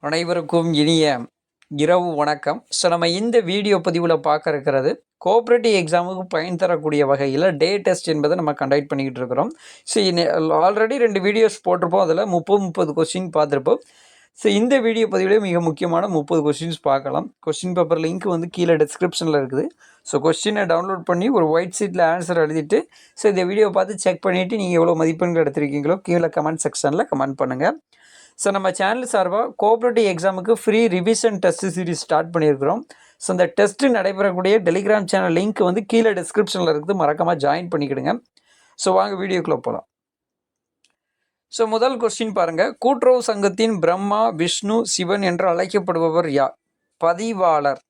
அனைவருக்கும் இனிய இரவு வணக்கம். ஸோ நம்ம இந்த வீடியோ பதிவில் பார்க்க இருக்கிறது கோஆப்ரேட்டிவ் எக்ஸாமுக்கு பயன் தரக்கூடிய வகையில் டே டெஸ்ட் என்பதை நம்ம கண்டக்ட் பண்ணிக்கிட்டு இருக்கிறோம். ஸோ ஆல்ரெடி 2 வீடியோஸ் போட்டிருப்போம். அதில் 30 கொஸ்டின் பார்த்துருப்போம். ஸோ இந்த வீடியோ பதிவிலே மிக முக்கியமான 30 கொஸ்டின்ஸ் பார்க்கலாம். கொஸ்டின் பேப்பர் லிங்க் வந்து கீழே டிஸ்கிரிப்ஷனில் இருக்குது. ஸோ கொஸ்டினை டவுன்லோட் பண்ணி ஒரு ஒயிட் ஷீட்டில் ஆன்சர் எழுதிட்டு ஸோ இந்த வீடியோ பார்த்து செக் பண்ணிவிட்டு நீங்கள் எவ்வளோ மதிப்பெண்கள் எடுத்திருக்கீங்களோ கீழே கமெண்ட் செக்ஷனில் கமெண்ட் பண்ணுங்கள். ஸோ நம்ம சேனல் சார்பாக கோஆப்ரேட்டிவ் எக்ஸாமுக்கு free revision test series start பண்ணியிருக்கிறோம். ஸோ அந்த டெஸ்ட்டு நடைபெறக்கூடிய டெலிகிராம் சேனல் லிங்க் வந்து கீழே டிஸ்கிரிப்ஷனில் இருக்குது, மறக்காமல் ஜாயின் பண்ணிக்கிடுங்க. ஸோ வாங்க வீடியோக்குள்ளே போகலாம். ஸோ முதல் கொஸ்டின் பாருங்கள். கூட்டுறவு சங்கத்தின் பிரம்மா, விஷ்ணு, சிவன் என்று அழைக்கப்படுபவர் யார்? பதிவாளர்.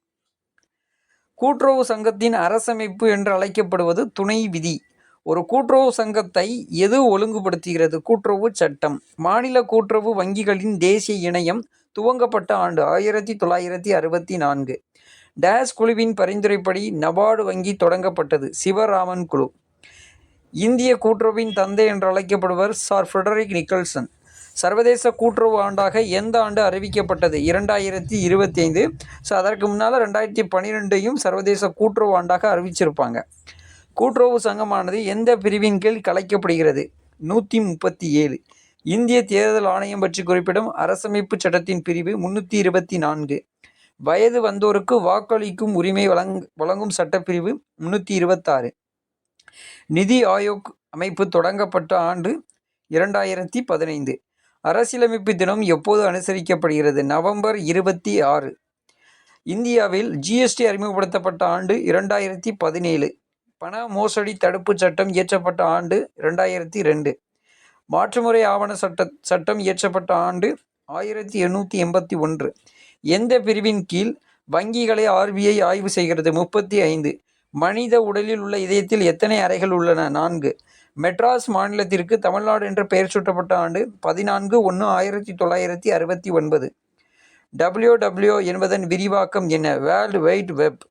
கூட்டுறவு சங்கத்தின் அரசமைப்பு என்று அழைக்கப்படுவது துணை விதி. ஒரு கூட்டுறவு சங்கத்தை எது ஒழுங்குபடுத்துகிறது? கூட்டுறவு சட்டம். மாநில கூட்டுறவு வங்கிகளின் தேசிய இணையம் துவங்கப்பட்ட ஆண்டு 1964. டேஸ் குழுவின் பரிந்துரைப்படி நபார்டு வங்கி தொடங்கப்பட்டது? சிவராமன் குழு. இந்திய கூட்டுறவின் தந்தை என்று அழைக்கப்படுவர் சார் ஃப்ரெடரிக் நிக்கல்சன். சர்வதேச கூட்டுறவு ஆண்டாக எந்த ஆண்டு அறிவிக்கப்பட்டது? 2025. ஸோ அதற்கு முன்னால் 2012 சர்வதேச கூட்டுறவு ஆண்டாக அறிவிச்சிருப்பாங்க. கூட்டுறவு சங்கமானது எந்த பிரிவின் கீழ் கலைக்கப்படுகிறது? 137. இந்திய தேர்தல் ஆணையம் பற்றி குறிப்பிடும் அரசமைப்பு சட்டத்தின் பிரிவு 324. வயது வந்தோருக்கு வாக்களிக்கும் உரிமை வழங்கும் சட்டப்பிரிவு 326. நிதி ஆயோக் அமைப்பு தொடங்கப்பட்ட ஆண்டு 2015. அரசியலமைப்பு தினம் எப்போது அனுசரிக்கப்படுகிறது? நவம்பர் 26. இந்தியாவில் ஜிஎஸ்டி அறிமுகப்படுத்தப்பட்ட ஆண்டு 2017. பண மோசடி தடுப்பு சட்டம் இயற்றப்பட்ட ஆண்டு 2002. மாற்றுமுறை ஆவண சட்டம் இயற்றப்பட்ட ஆண்டு 1881. எந்த பிரிவின் கீழ் வங்கிகளை RBI ஆய்வு செய்கிறது? 35. மனித உடலில் உள்ள இதயத்தில் எத்தனை அறைகள் உள்ளன? 4. மெட்ராஸ் மாநிலத்திற்கு தமிழ்நாடு என்று பெயர் சூட்டப்பட்ட ஆண்டு 14/1/1969. WWW என்பதன் விரிவாக்கம் என்ன? World wide web.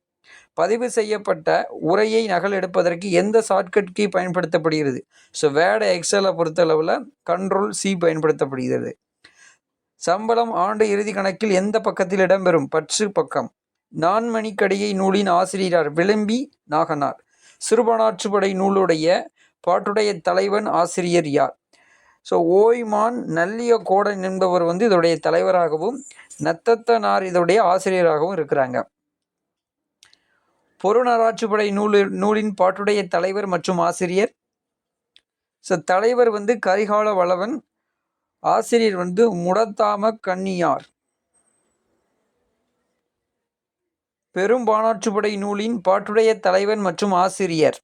பதிவு செய்யப்பட்ட உரையை நகல் எடுப்பதற்கு எந்த ஷார்ட்கட் கீ பயன்படுத்தப்படுகிறது? ஸோ வேர்டை எக்ஸலை பொறுத்தளவில் Ctrl+C பயன்படுத்தப்படுகிறது. சம்பளம் ஆண்டு இறுதி கணக்கில் எந்த பக்கத்தில் இடம்பெறும்? 10 பக்கம். நான்மணிக்கடிகை நூலின் ஆசிரியர் விளம்பி நாகனார். சிறுபானாற்றுப்படை நூலுடைய பாட்டுடைய தலைவன் ஆசிரியர் யார்? ஸோ ஓய்மான் நல்லிய கோடன் என்பவர் வந்து இதோடைய தலைவராகவும் நத்தத்தனார் இதோடைய ஆசிரியராகவும் இருக்கிறாங்க. பொருநராட்சிப்படை நூலின் பாட்டுடைய தலைவர் மற்றும் ஆசிரியர். ஸோ தலைவர் வந்து கரிகால வளவன், ஆசிரியர் வந்து முடத்தாம கன்னியார். பெரும்பானாற்றுப்படை நூலின் பாட்டுடைய தலைவன் மற்றும் ஆசிரியர்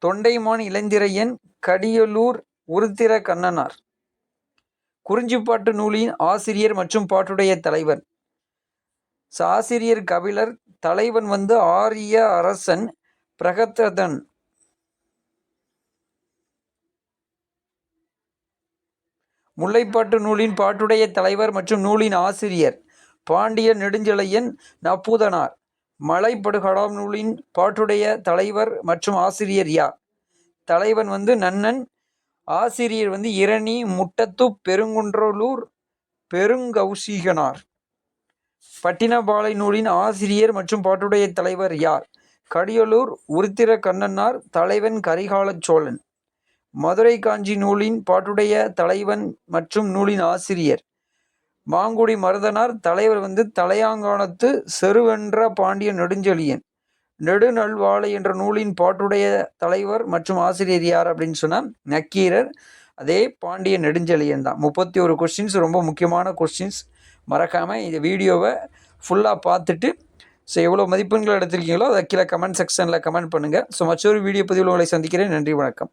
தொண்டைமான் இளந்திரையன், கடியலூர் உருத்திர கண்ணனார். குறிஞ்சிப்பாட்டு நூலின் ஆசிரியர் மற்றும் பாட்டுடைய தலைவர். ஆசிரியர் கபிலர், தலைவன் வந்து ஆரிய அரசன் பிரகதன். முல்லைப்பாட்டு நூலின் பாட்டுடைய தலைவர் மற்றும் நூலின் ஆசிரியர் பாண்டிய நெடுஞ்செழியன் நப்பூதனார். மலைப்படுகடாம் நூலின் பாட்டுடைய தலைவர் மற்றும் ஆசிரியர் யார்? தலைவன் வந்து நன்னன், ஆசிரியர் வந்து இரணி முட்டத்து பெருங்குன்றலூர் பெருங்கௌசிகனார். பட்டினப்பாலை நூலின் ஆசிரியர் மற்றும் பாட்டுடைய தலைவர் யார்? கடியலூர் உருத்திர கண்ணனார். தலைவன் கரிகால சோழன். மதுரை காஞ்சி நூலின் பாட்டுடைய தலைவன் மற்றும் நூலின் ஆசிரியர் மாங்குடி மருதனார். தலைவர் வந்து தலையாங்கானத்து செருவென்ற பாண்டிய நெடுஞ்செழியன். நெடுநல்வாழை என்ற நூலின் பாட்டுடைய தலைவர் மற்றும் ஆசிரியர் யார் அப்படின்னு சொன்னால் நக்கீரர். அதே பாண்டிய நெடுஞ்செழியன் தான். 31 கொஸ்டின்ஸ், ரொம்ப முக்கியமான கொஸ்டின்ஸ். மறக்காமல் இந்த வீடியோவை ஃபுல்லாக பார்த்துட்டு ஸோ எவ்வளோ மதிப்பெண்கள் எடுத்திருக்கீங்களோ அதை கீழே கமெண்ட் செக்ஷனில் கமெண்ட் பண்ணுங்கள். ஸோ மற்றொரு வீடியோ பதிவில் உங்களை சந்திக்கிறேன். நன்றி, வணக்கம்.